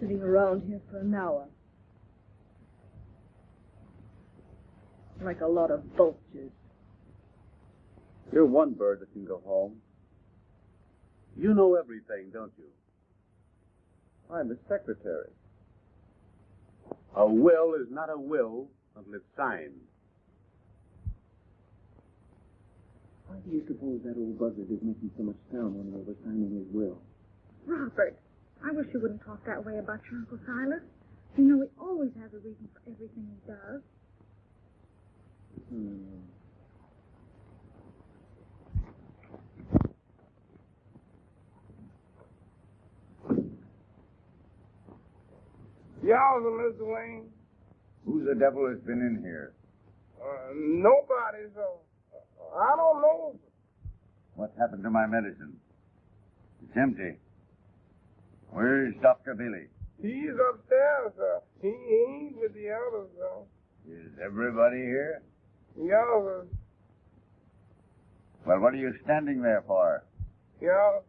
sitting around here for an hour. Like a lot of vultures. You're one bird that can go home. You know everything, don't you? I'm the secretary. A will is not a will until it's signed. Why do you suppose that old buzzard is making so much sound when we were signing his will? Robert, I wish you wouldn't talk that way about your Uncle Silas. You know he always has a reason for everything he does. Y'all, Mr. Wayne? Who the devil has been in here? Nobody, so I don't know. What happened to my medicine? It's empty. Where's Dr. Billy? He's upstairs, sir. He's with the others, sir. Is everybody here? Yeah, sir. Well, what are you standing there for? Yeah.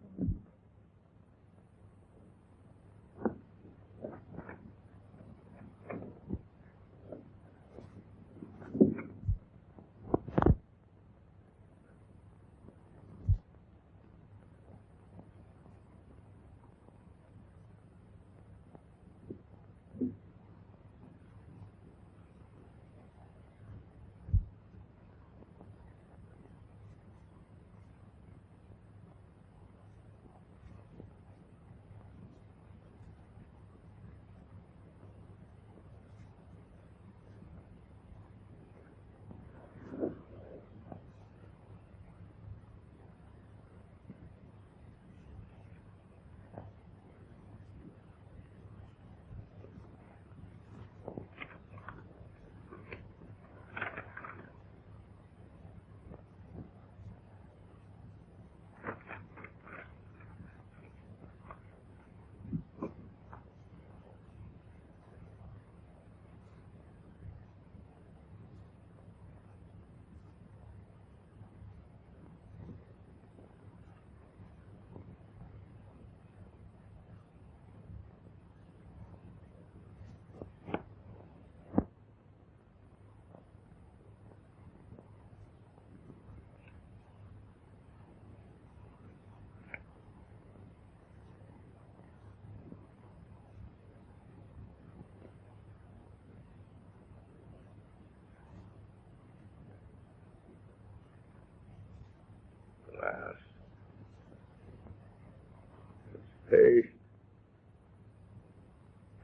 Paste.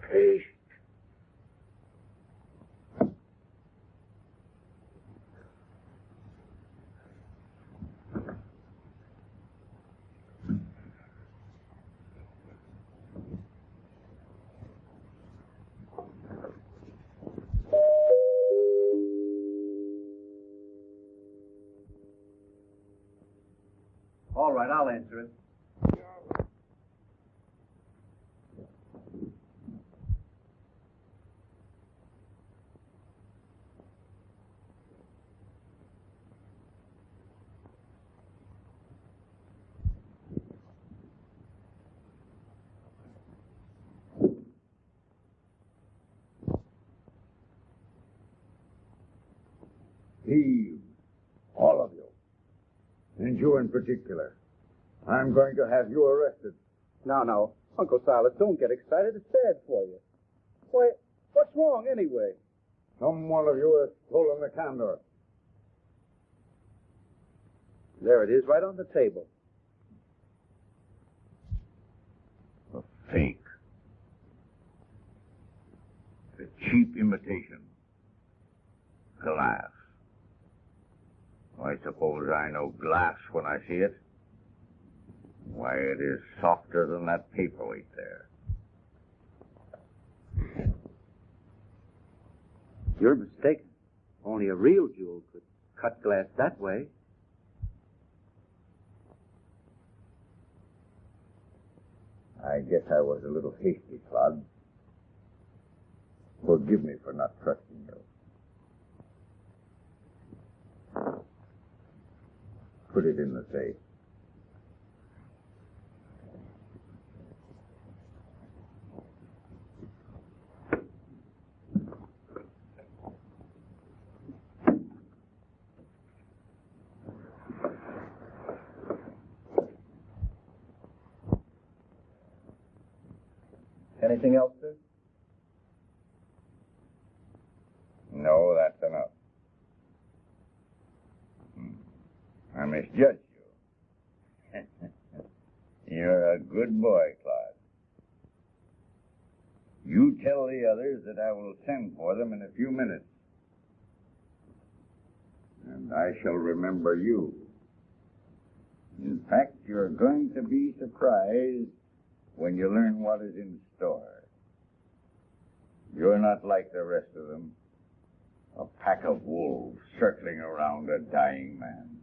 Paste. All right, I'll answer it. Thieves. All of you. And you in particular. I'm going to have you arrested. No. Uncle Silas, don't get excited. It's bad for you. Why, what's wrong anyway? Some one of you has stolen the candor. There it is, right on the table. A fake. A cheap imitation. Glass. I suppose I know glass when I see it. Why, it is softer than that paperweight there. You're mistaken. Only a real jewel could cut glass that way. I guess I was a little hasty, Claude. Forgive me for not trusting you. Put it in the safe. Anything else, sir? No, that's enough. I misjudged you. You're a good boy, Claude. You tell the others that I will send for them in a few minutes. And I shall remember you. In fact, you're going to be surprised when you learn what is in store. You're not like the rest of them. A pack of wolves circling around a dying man.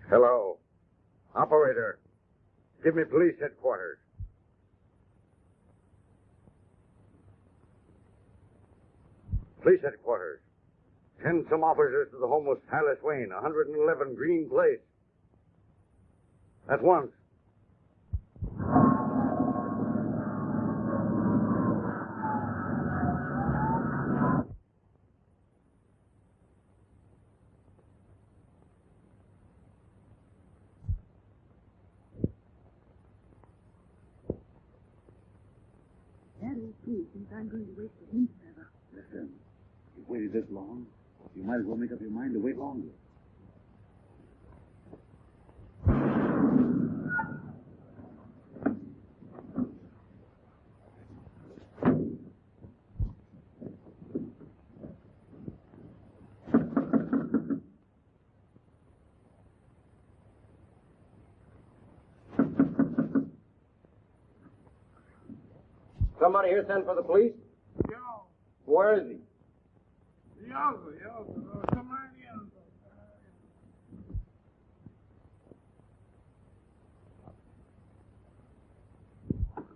Hello. Operator, give me police headquarters. Police headquarters. Send some officers to the home of Silas Wayne, 111 Green Place. At once. I'm going to wait for him forever. Listen, you've waited this long. You might as well make up your mind to wait longer. Somebody here sent for the police? Yo. Where is he? Somebody else.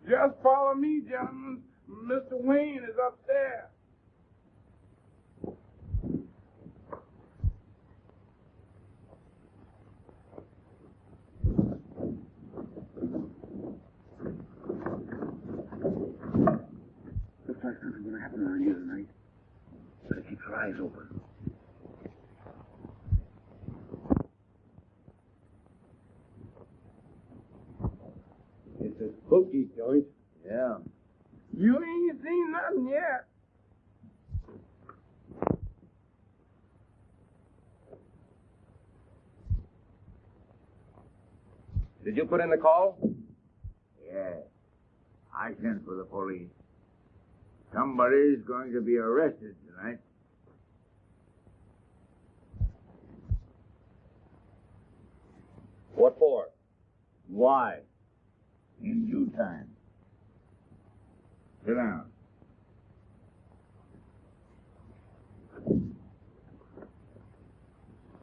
Just follow me, gentlemen. Mr. Wayne is upstairs. Looks like something's going to happen around here tonight. Better keep your eyes open. It's a spooky joint. Yeah. You ain't seen nothing yet. Did you put in the call? Yeah. I sent for the police. Somebody's going to be arrested tonight. What for? Why? In due time. Sit down.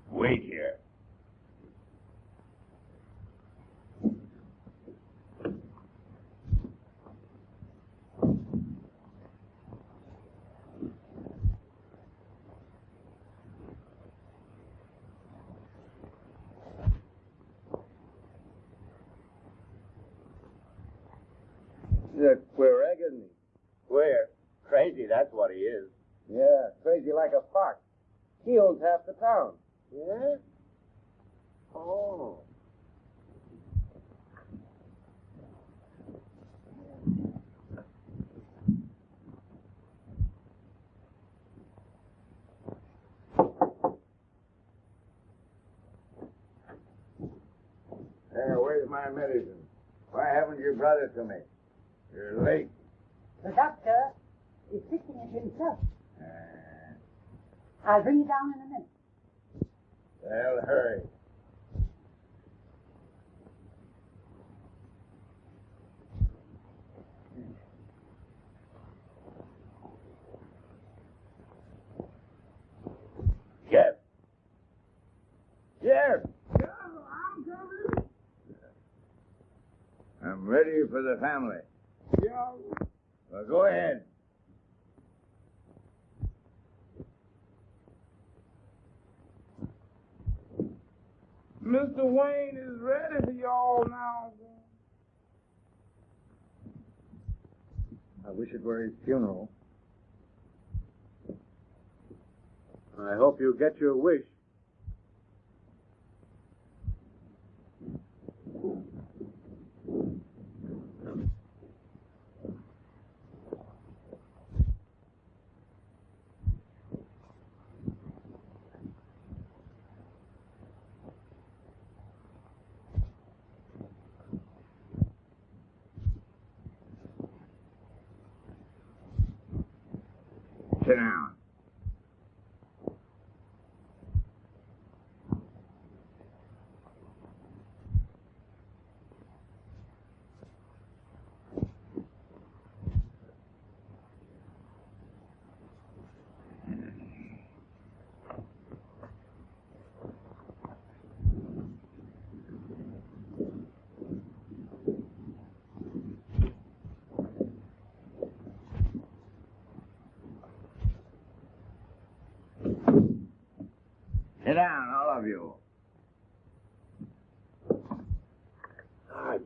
Wait here. He's a queer egg, isn't he? Queer? Crazy, that's what he is. Yeah, crazy like a fox. He owns half the town. Yeah? Oh. There, where's my medicine? Why haven't you brought it to me? You're late. The doctor is fixing it himself. I'll bring you down in a minute. Well, hurry. I'm ready for the family. Yeah. Well, go ahead. Mr. Wayne is ready for y'all now. I wish it were his funeral. I hope you get your wish. Sit down. Sit down, all of you. I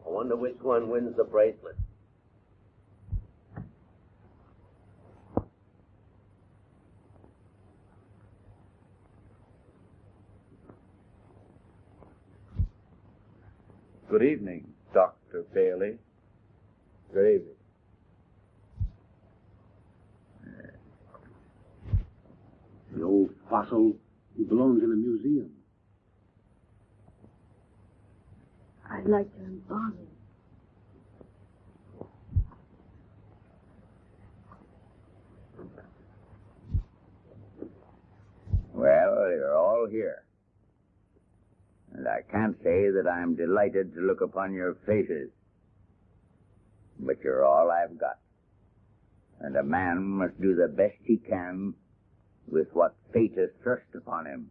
wonder which one wins the bracelet. Good evening, Dr. Bailey. Good evening. The old fossil, he belongs in a museum. I'd like to embalm him. Well, you're all here. And I can't say that I'm delighted to look upon your faces. But you're all I've got. And a man must do the best he can with what fate has thrust upon him,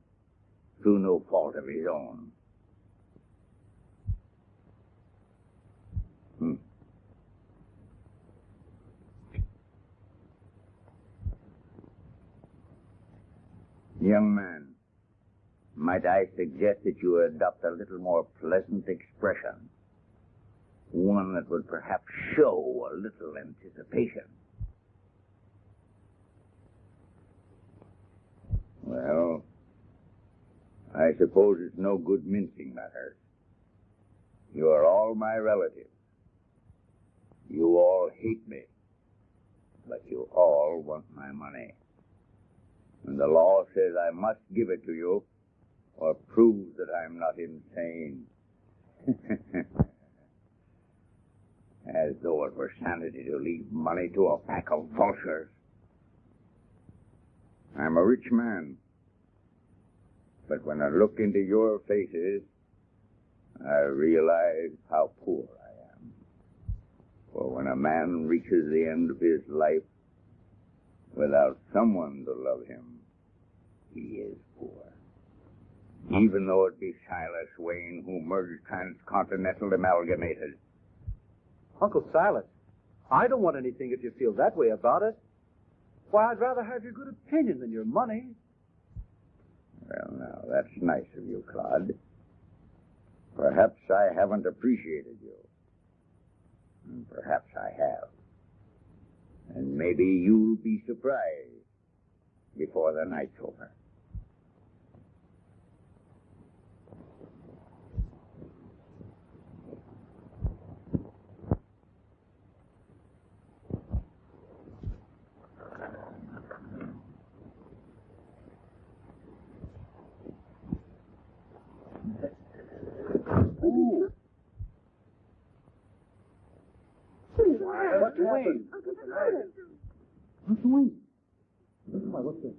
through no fault of his own. Young man, might I suggest that you adopt a little more pleasant expression? One that would perhaps show a little anticipation. Well, I suppose it's no good mincing matters. You are all my relatives. You all hate me, but you all want my money. And the law says I must give it to you, or prove that I'm not insane. As though it were sanity to leave money to a pack of vultures. I'm a rich man, but when I look into your faces, I realize how poor I am. For when a man reaches the end of his life without someone to love him, he is poor. Even though it be Silas Wayne who murdered Transcontinental Amalgamated. Uncle Silas, I don't want anything if you feel that way about it. Why, I'd rather have your good opinion than your money. Well, now, that's nice of you, Claude. Perhaps I haven't appreciated you. And perhaps I have. And maybe you'll be surprised before the night's over.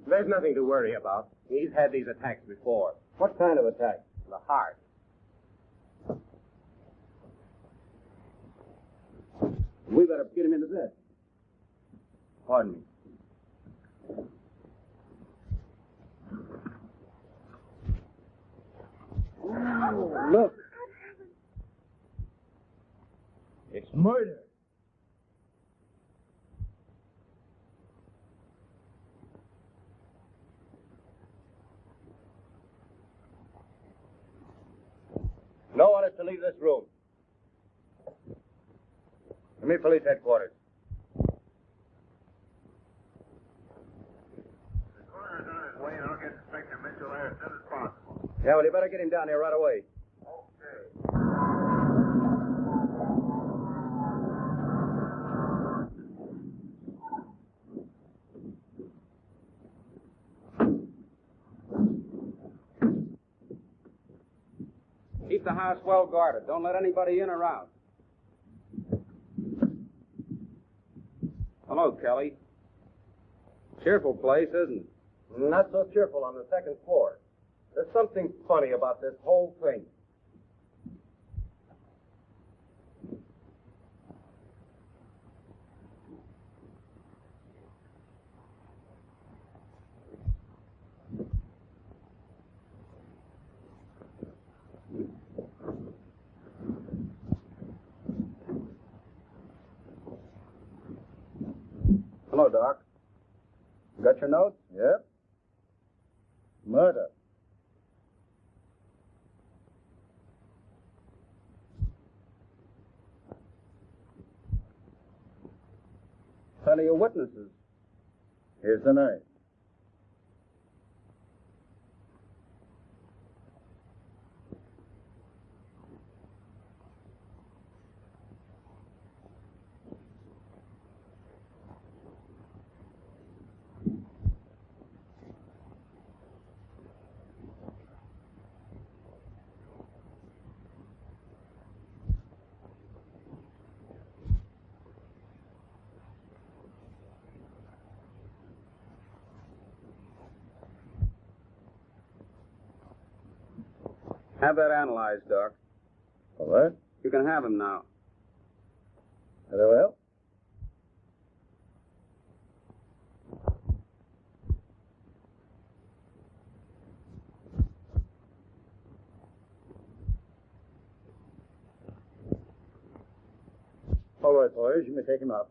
There's nothing to worry about. He's had these attacks before. What kind of attack? The heart. We better get him into bed. Pardon me. Oh, look. It's murder. No one is to leave this room. Give me police headquarters. Wayne, I'll get Inspector Mitchell there as soon as possible. Yeah, well, you better get him down here right away. Keep the house well guarded. Don't let anybody in or out. Hello, Kelly. Cheerful place, isn't it? Not so cheerful on the second floor. There's something funny about this whole thing. Hello, Doc. You got your note? Yep. Murder. Plenty of witnesses. Here's the knife. Have that analyzed, Doc. All right. You can have him now. Very well. All right, boys, you may take him out.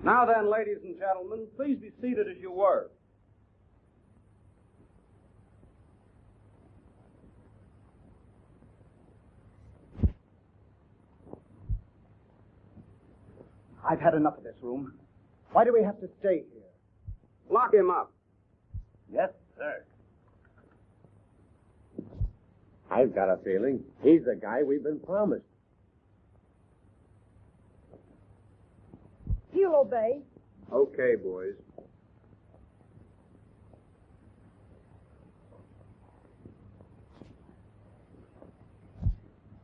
Now then, ladies and gentlemen, please be seated as you were. I've had enough of this room. Why do we have to stay here? Lock him up. Yes, sir. I've got a feeling he's the guy we've been promised. He'll obey. Okay, boys.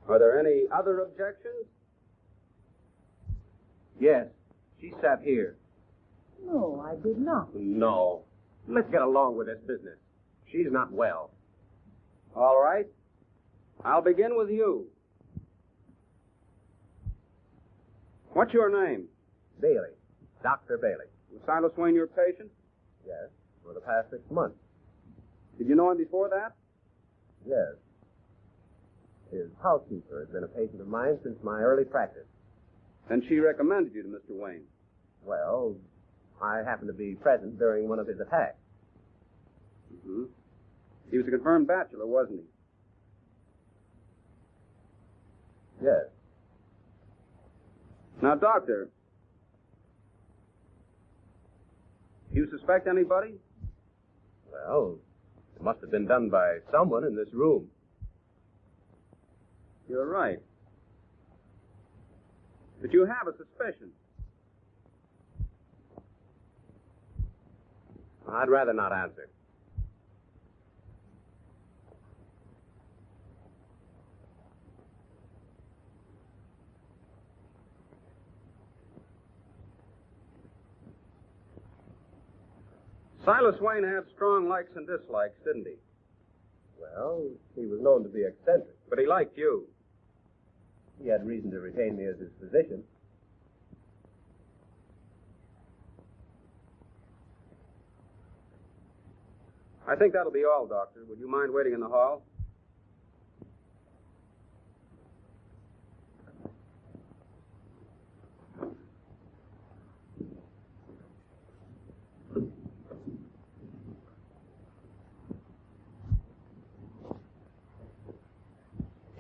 Are there any other objections? Yes, she sat here. No, I did not. No. Let's get along with this business. She's not well. All right. I'll begin with you. What's your name? Bailey. Dr. Bailey. Was Silas Wayne your patient? Yes, for the past 6 months. Did you know him before that? Yes. His housekeeper has been a patient of mine since my early practice. Then she recommended you to Mr. Wayne. Well, I happened to be present during one of his attacks. Mm-hmm. He was a confirmed bachelor, wasn't he? Yes. Now, Doctor, do you suspect anybody? Well, it must have been done by someone in this room. You're right. But you have a suspicion. I'd rather not answer. Silas Wayne had strong likes and dislikes, didn't he? Well, he was known to be eccentric. But he liked you. He had reason to retain me as his physician. I think that'll be all, Doctor. Would you mind waiting in the hall?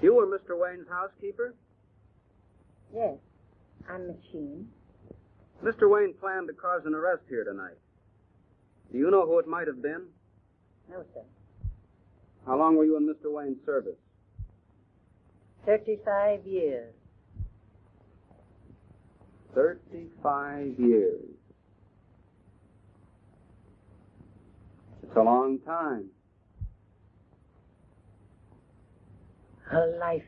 You were Mr. Wayne's housekeeper? Yes, I'm Miss Sheen. Mr. Wayne planned to cause an arrest here tonight. Do you know who it might have been? No, sir. How long were you in Mr. Wayne's service? 35 years. 35 years. It's a long time. A lifetime.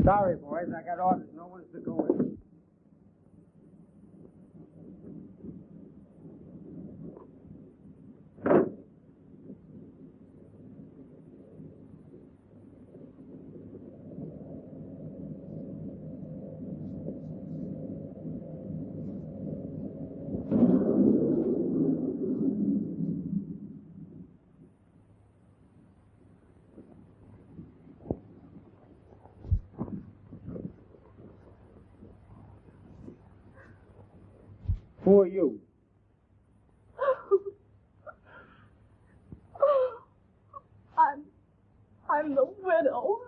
Sorry, boys. I got orders. No one's to go in. Who are you? I'm the widow.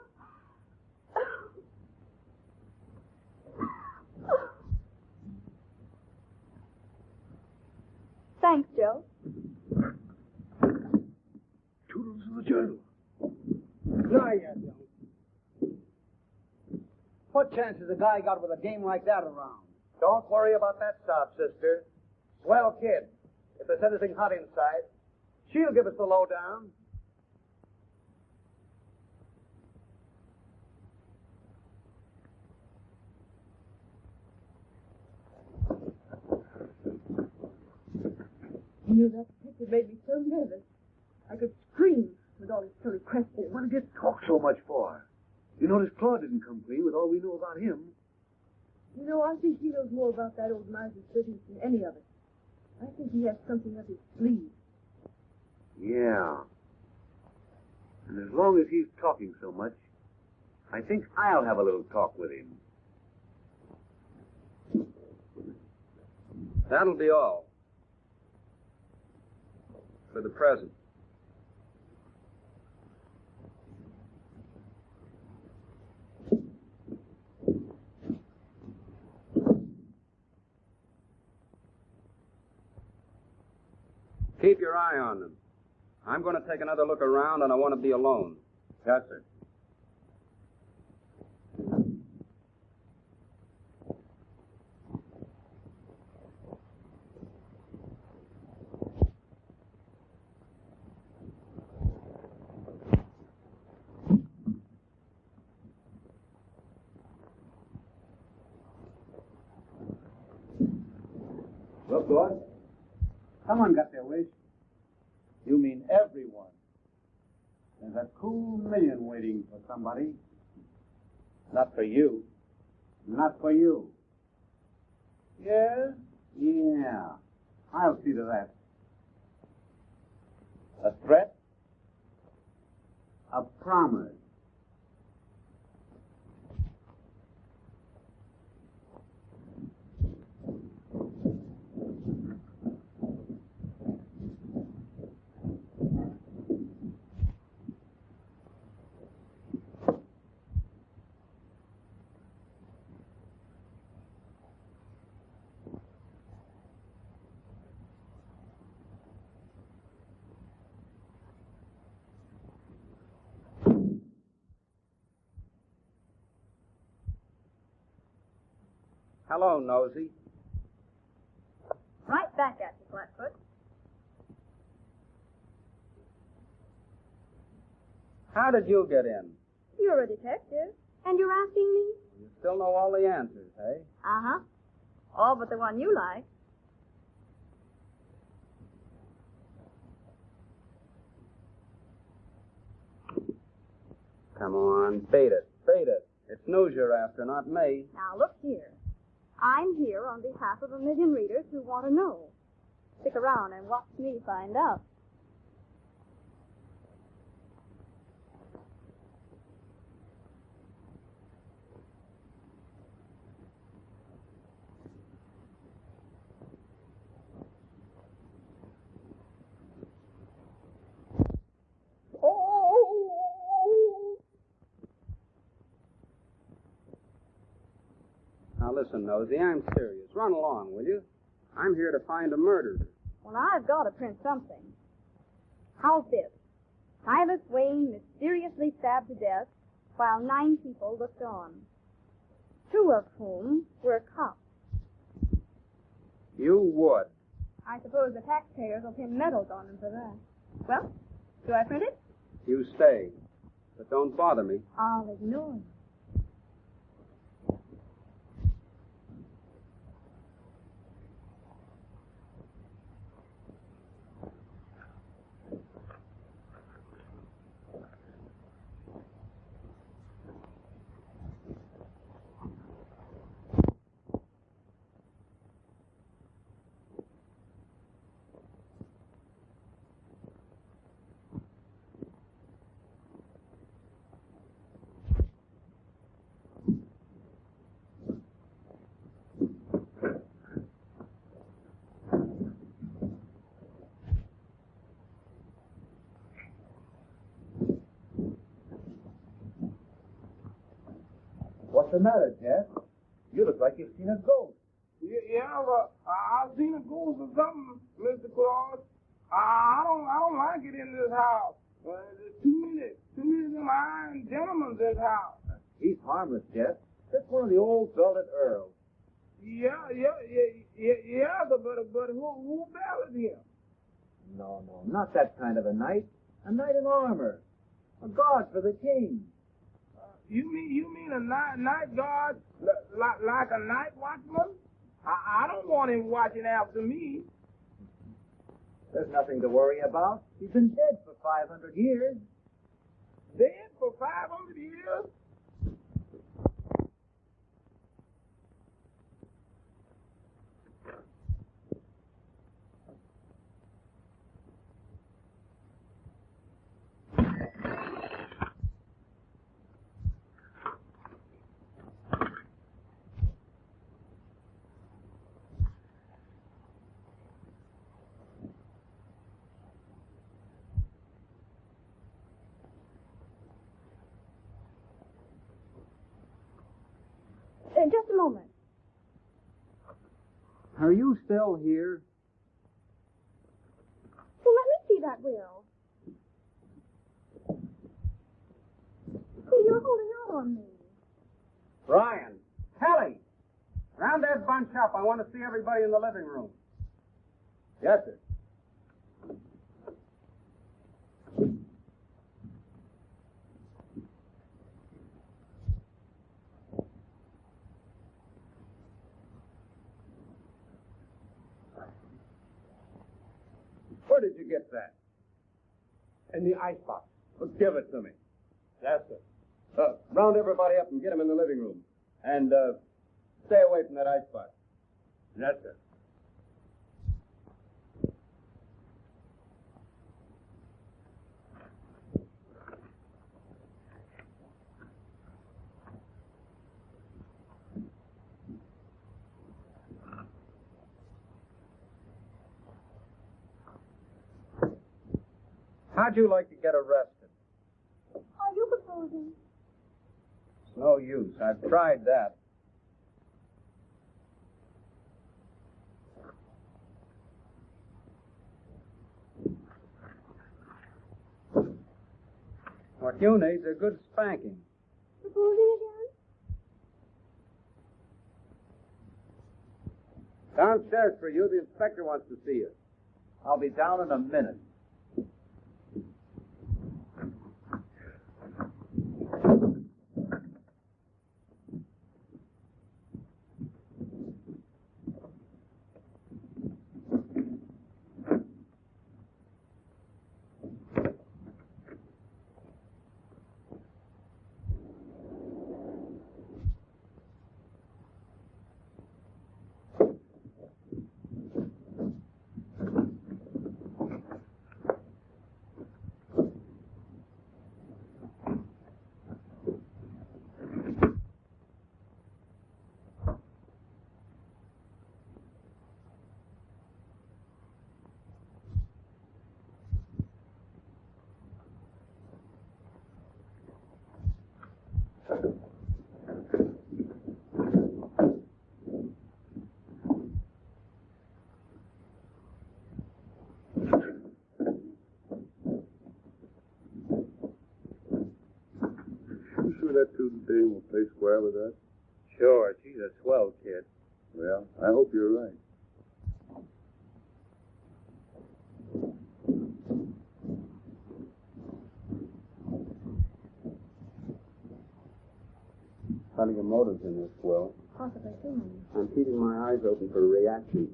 Thanks, Joe. Toodles of the journal. No, you don't. What chance has a guy got with a dame like that around? Don't worry about that sob, sister. Swell kid. If there's anything hot inside, she'll give us the lowdown. You know, that picture made me so nervous. I could scream with all his silly questions. What did you talk so much for? You notice Claude didn't come clean with all we know about him. You know, I think he knows more about that old miser's business than any of us. I think he has something up his sleeve. Yeah. And as long as he's talking so much, I think I'll have a little talk with him. That'll be all. For the present. Keep your eye on them. I'm going to take another look around, and I want to be alone. Yes, sir. Look, Claude. Someone got their wish. You mean everyone. There's a cool million waiting for somebody. Not for you. Not for you. Yeah? Yeah. I'll see to that. A threat? A promise. Hello, Nosey. Right back at you, Blackfoot. How did you get in? You're a detective. And you're asking me? You still know all the answers, eh? Uh-huh. All but the one you like. Come on, bait it, bait it. It's news you're after, not me. Now, look here. I'm here on behalf of a million readers who want to know. Stick around and watch me find out. Now listen, Nosey, I'm serious. Run along, will you? I'm here to find a murderer. Well, I've got to print something. How's this? Silas Wayne mysteriously stabbed to death while 9 people looked on, 2 of whom were cops. You would. I suppose the taxpayers will pin medals on them for that. Well, do I print it? You stay. But don't bother me. I'll ignore you. What's the matter, Jeff? You look like you've seen a ghost. Yeah, but I've seen a ghost or something, Mr. Claude. I don't like it in this house. There's too many of them iron gentlemen in this house. He's harmless, Jeff. Just one of the old velvet earls. Yeah, but who belted him? No, not that kind of a knight. A knight in armor. A guard for the king. You mean a night guard like a night watchman? I don't want him watching after me. There's nothing to worry about. He's been dead for 500 years. Dead for 500 years? Just a moment. Are you still here? Well, let me see that will. See, you're holding out on me. Ryan, Kelly, round that bunch up. I want to see everybody in the living room. Yes, sir. Where did you get that? In the icebox. Well, give it to me. Yes, sir. Round everybody up and get them in the living room. And stay away from that icebox. Yes, sir. How'd you like to get arrested? Are you proposing? It's no use. I've tried that. What you need's a good spanking. Proposing again? Downstairs for you. The inspector wants to see you. I'll be down in a minute. You sure that Toodles dame will play square with us? Sure, she's a swell kid. Well, I hope you're right. Plenty of motives in this, Will. Possibly too many. I'm keeping my eyes open for a reaction.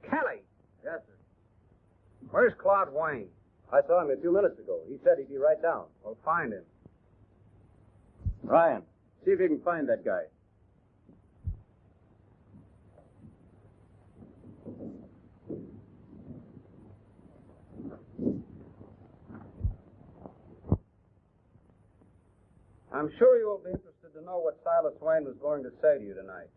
Kelly! Yes, sir. Where's Claude Wayne? I saw him a few minutes ago. He said he'd be right down. Well, find him. Ryan, see if you can find that guy. I'm sure you will be interested to know what Silas Wayne was going to say to you tonight.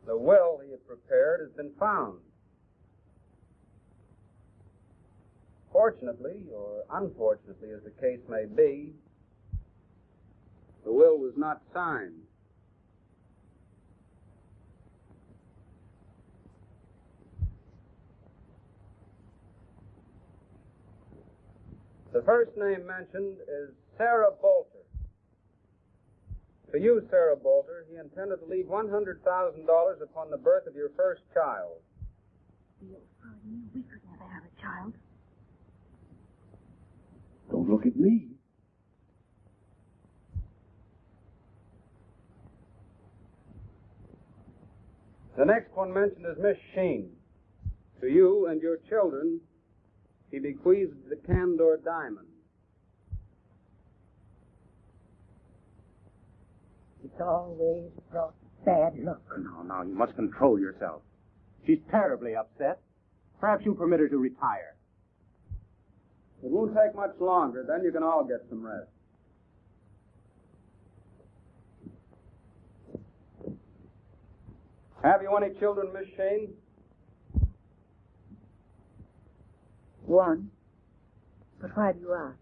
The will he had prepared has been found. Fortunately, or unfortunately, as the case may be, the will was not signed. The first name mentioned is Sarah Boulter. To you, Sarah Boulter, he intended to leave $100,000 upon the birth of your first child. You we could never have a child. Don't look at me. The next one mentioned is Miss Sheen. To you and your children, he bequeathed the Dore diamond. It's always brought bad luck. Now, you must control yourself. She's terribly upset. Perhaps you'll permit her to retire. It won't take much longer, then you can all get some rest. Have you any children, Miss Sheen? One. But why do you ask?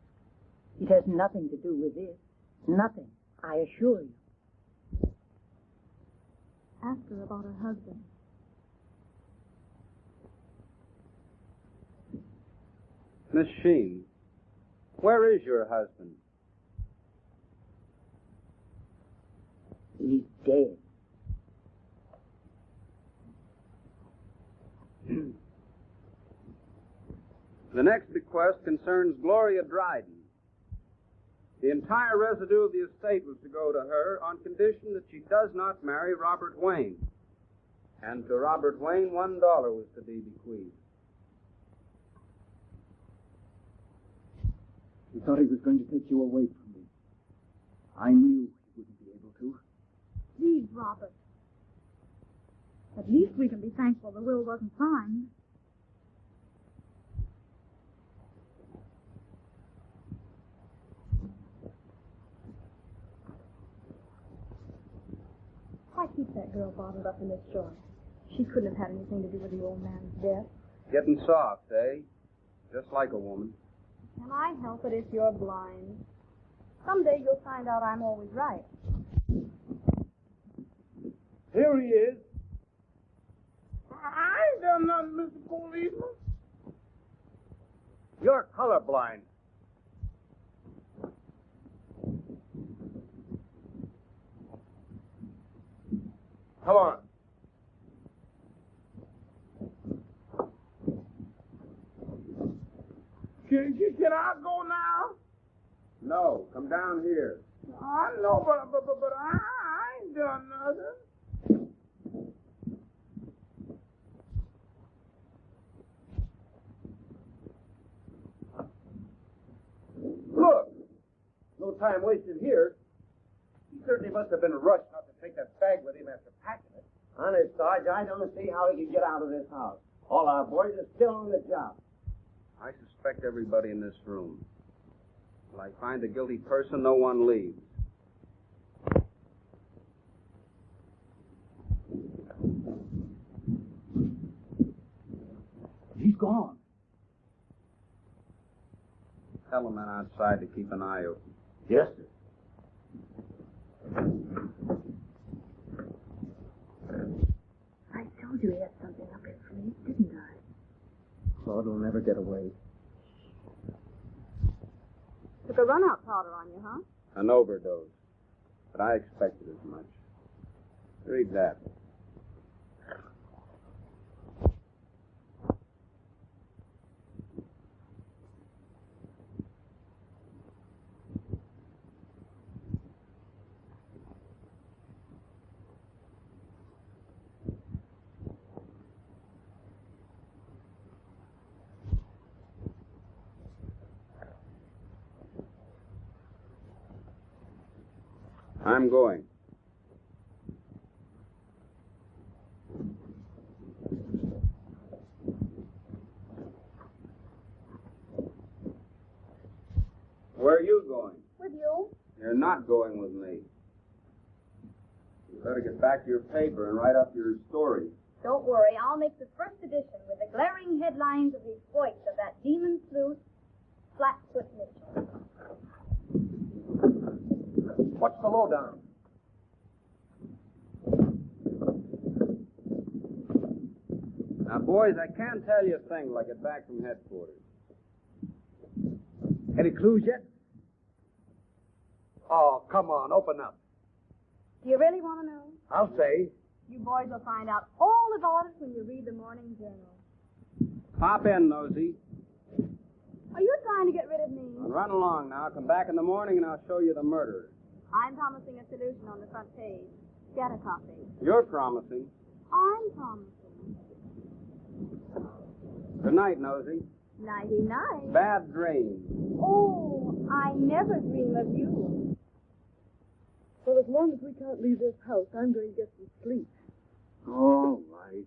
It has nothing to do with this. Nothing, I assure you. Ask her about her husband. Miss Sheen, where is your husband? He's dead. The next bequest concerns Gloria Dryden. The entire residue of the estate was to go to her on condition that she does not marry Robert Wayne. And to Robert Wayne, $1 was to be bequeathed. He thought he was going to take you away from me. I knew he wouldn't be able to. Please, Robert. At least we can be thankful the will wasn't signed. Why keep that girl bottled up in this joint? She couldn't have had anything to do with the old man's death. Getting soft, eh? Just like a woman. Can I help it if you're blind? Someday you'll find out I'm always right. Here he is. I ain't done nothing, Mr. Policeman. You're colorblind. Come on. Can I go now? No, come down here. I know, but I ain't done nothing. Look, no time wasted here. He certainly must have been rushed not to take that bag with him after packing it. Honest, Sarge, I don't see how he could get out of this house. All our boys are still on the job. I suspect everybody in this room. Till I find a guilty person, no one leaves. He's gone. Tell the men outside to keep an eye open. Yes, sir. I told you he had something up his sleeve, didn't I? Claude will never get away. Took a run-out powder on you, huh? An overdose. But I expected as much. Read that. I'm going. Where are you going? With you? You're not going with me. You better get back to your paper and write up your story. Don't worry, I'll make the first edition with the glaring headlines of the exploits of that demon sleuth, Flatfoot Mitchell. What's the lowdown? Now, boys, I can't tell you a thing till I get back from headquarters. Any clues yet? Oh, come on, open up. Do you really want to know? I'll say. You boys will find out all about it when you read the morning journal. Pop in, Nosey. Are you trying to get rid of me? Well, run along now. Come back in the morning and I'll show you the murderer. I'm promising a solution on the front page. Get a copy. You're promising. I'm promising. Good night, Nosey. Nighty-night. Bad dreams. Oh, I never dream of you. Well, as long as we can't leave this house, I'm going to get some sleep. All right.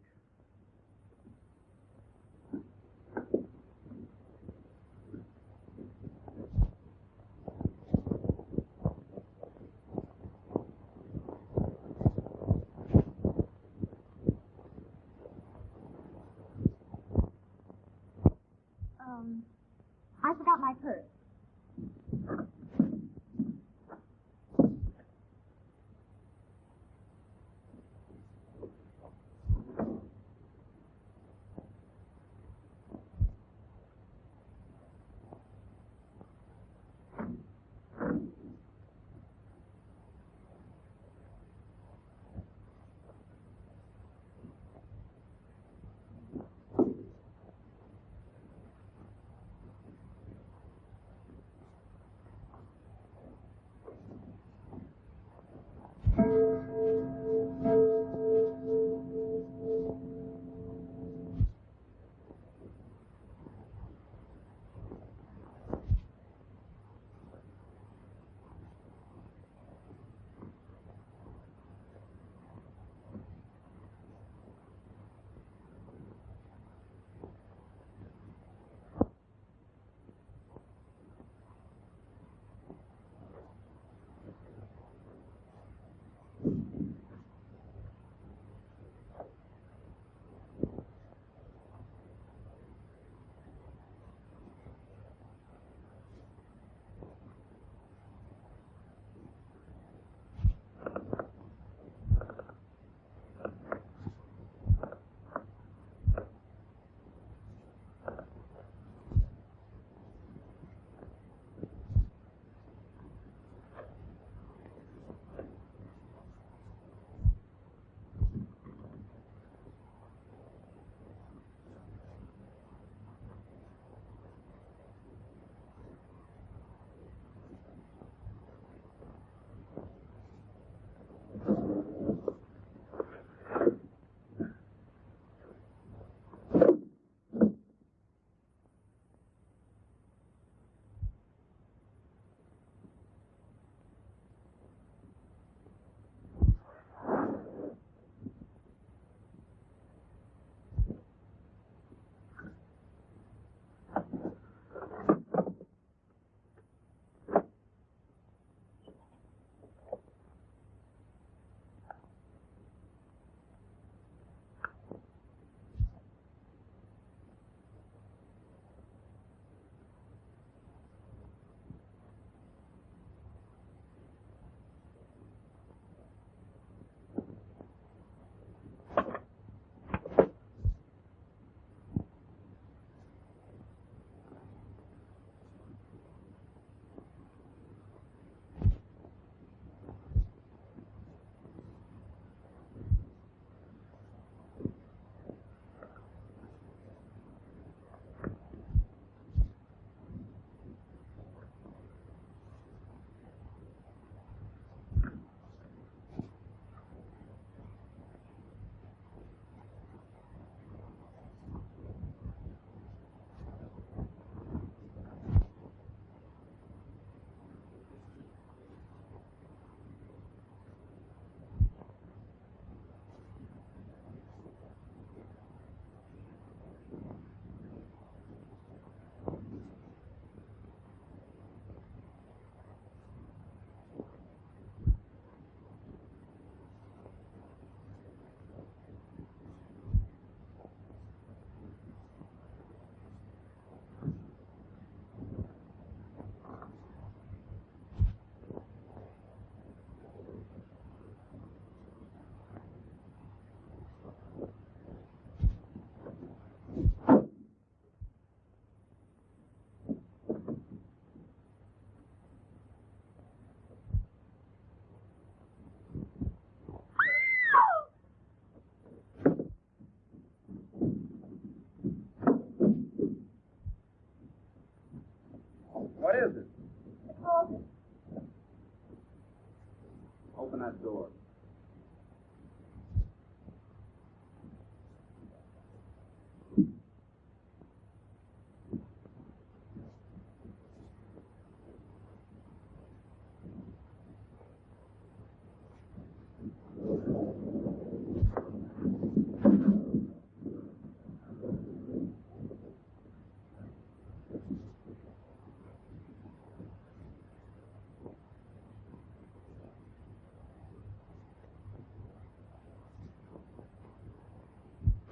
I forgot my purse.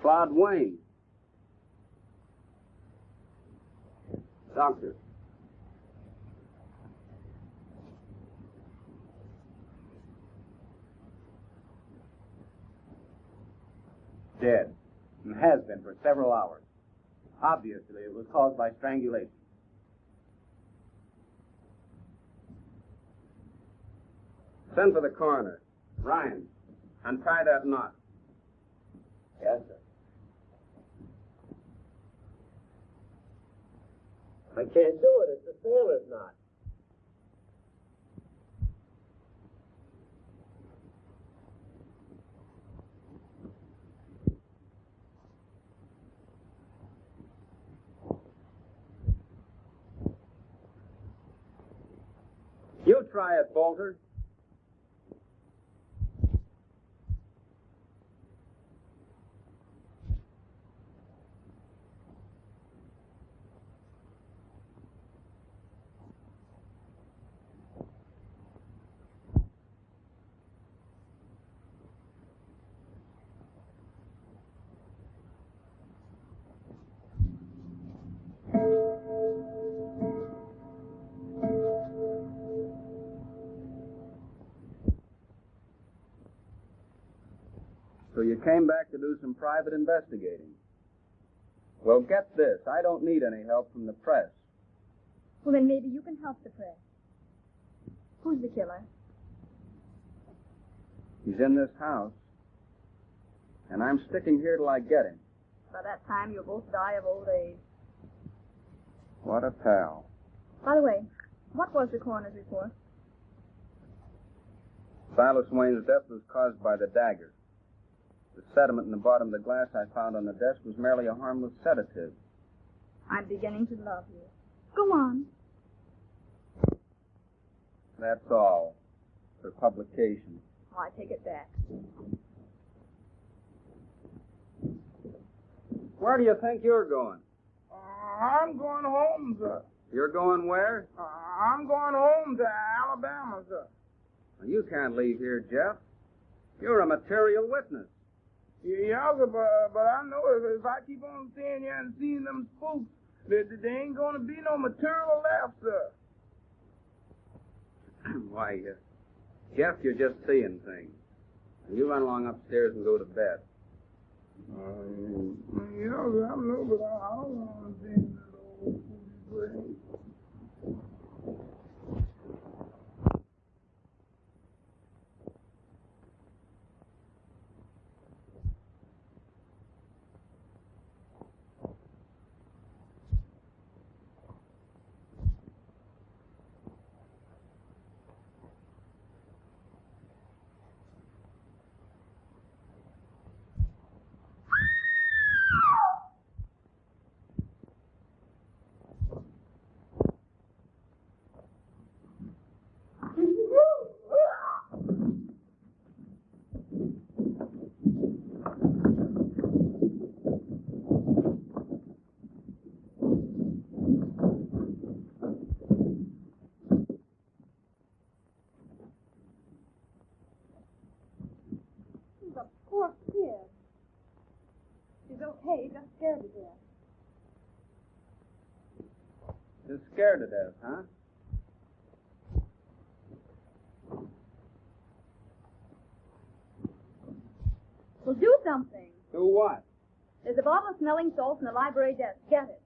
Claude Wayne. Doctor. Dead, and has been for several hours. Obviously, it was caused by strangulation. Send for the coroner. Ryan, untie that knot. Yes, sir. I can't do it. It's a sailor's knot. You try it, Boulter. So you came back to do some private investigating. Well, get this. I don't need any help from the press. Well, then maybe you can help the press. Who's the killer? He's in this house. And I'm sticking here till I get him. By that time, you'll both die of old age. What a pal. By the way, what was the coroner's report? Silas Wayne's death was caused by the dagger. The sediment in the bottom of the glass I found on the desk was merely a harmless sedative. I'm beginning to love you. Go on. That's all. For publication. Oh, I take it back. Where do you think you're going? I'm going home, sir. You're going where? I'm going home to Alabama, sir. Well, you can't leave here, Jeff. You're a material witness. Yeah, sir, but I know if I keep on seeing you and seeing them spooks, there ain't going to be no material left, sir. Why, Jeff, you're just seeing things. You run along upstairs and go to bed. Yeah, sir, I know, but I don't want to see that old foolish way. Poor kid. She's okay, just scared to death. Just scared to death, huh? Well, do something. Do what? There's a bottle of smelling salts in the library desk. Get it.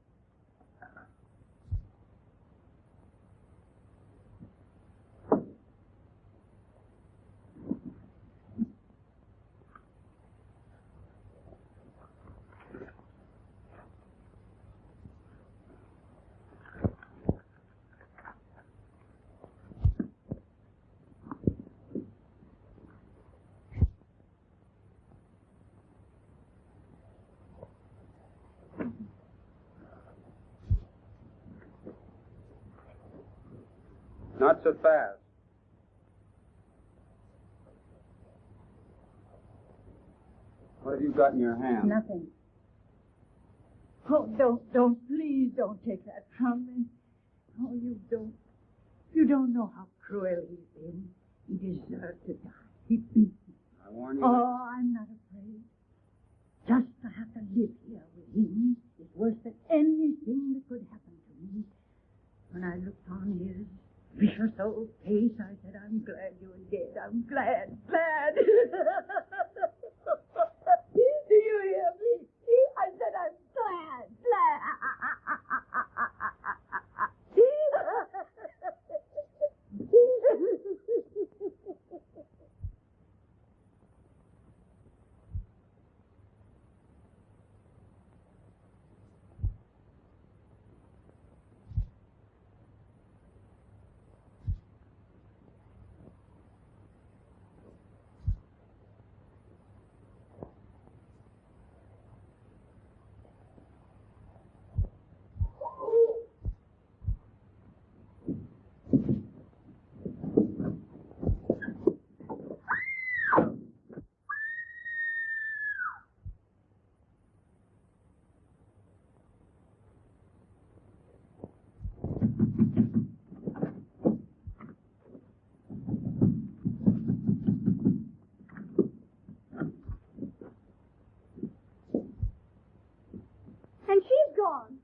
Not so fast. What have you got in your hand? Nothing. Oh, please don't take that from me. Oh, you don't know how cruel he's been. He deserved to die. He beat me. I warn you. Oh, I'm not afraid. Just to have to live here with him is worse than anything that could happen to me. When I looked on his vicious old face, I said, I'm glad you're dead. I'm glad. Do you hear me? I said, I'm glad. And she's gone.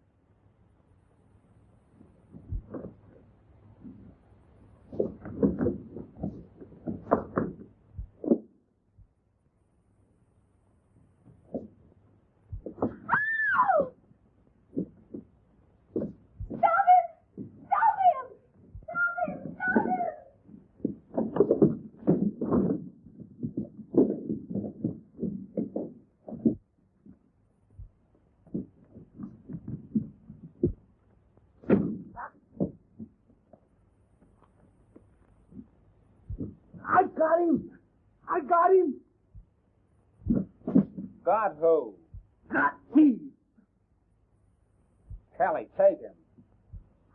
I got him. Got who? Got me. Kelly, take him.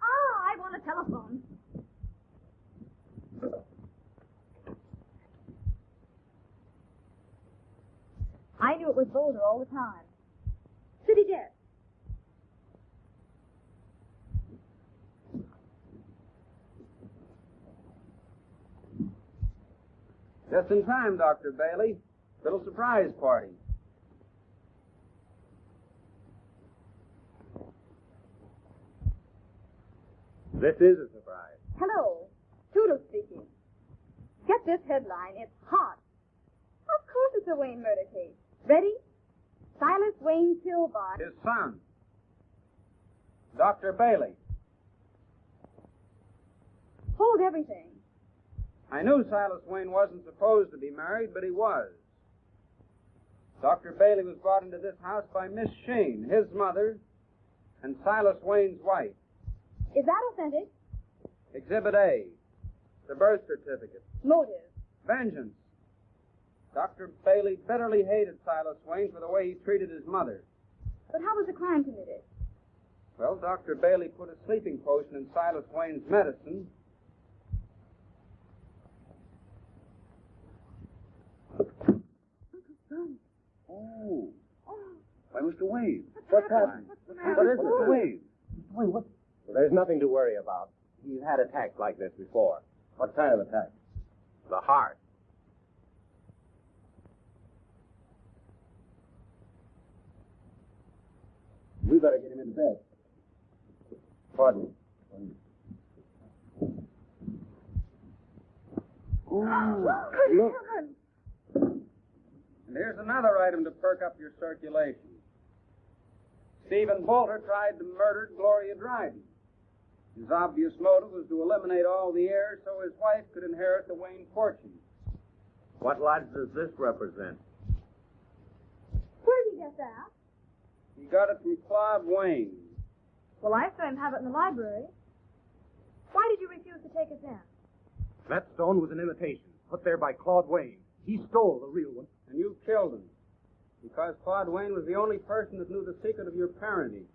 I want a telephone. I knew it was Boulter all the time. City desk. Just in time, Dr. Bailey. Little surprise party. This is a surprise. Hello. Toodles speaking. Get this headline. It's hot. Of course it's a Wayne murder case. Ready? Silas Wayne killed by... His son. Dr. Bailey. Hold everything. I knew Silas Wayne wasn't supposed to be married, but he was. Dr. Bailey was brought into this house by Miss Sheen, his mother, and Silas Wayne's wife. Is that authentic? Exhibit A, the birth certificate. Motive. Vengeance. Dr. Bailey bitterly hated Silas Wayne for the way he treated his mother. But how was the crime committed? Well, Dr. Bailey put a sleeping potion in Silas Wayne's medicine. Oh. Why, Mr. Wayne. What's happened? What is it, Mr. Wayne? Wait, what? Well, there's nothing to worry about. He's had attacks like this before. What kind of attack? The heart. We better get him into bed. Pardon me. Oh, look. And here's another item to perk up your circulation. Stephen Boulter tried to murder Gloria Dryden. His obvious motive was to eliminate all the heirs so his wife could inherit the Wayne fortune. What lodge does this represent? Where did he get that? He got it from Claude Wayne. Well, I saw him have it in the library. Why did you refuse to take it then? That stone was an imitation, put there by Claude Wayne. He stole the real one. And you killed him. Because Claude Wayne was the only person that knew the secret of your parentage.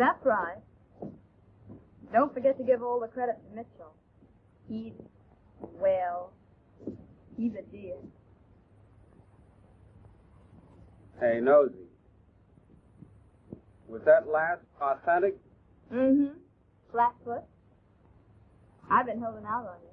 That's right. Don't forget to give all the credit to Mitchell. He's a dear. Hey, Nosey. Was that last authentic? Mm-hmm. Flatfoot. I've been holding out on you.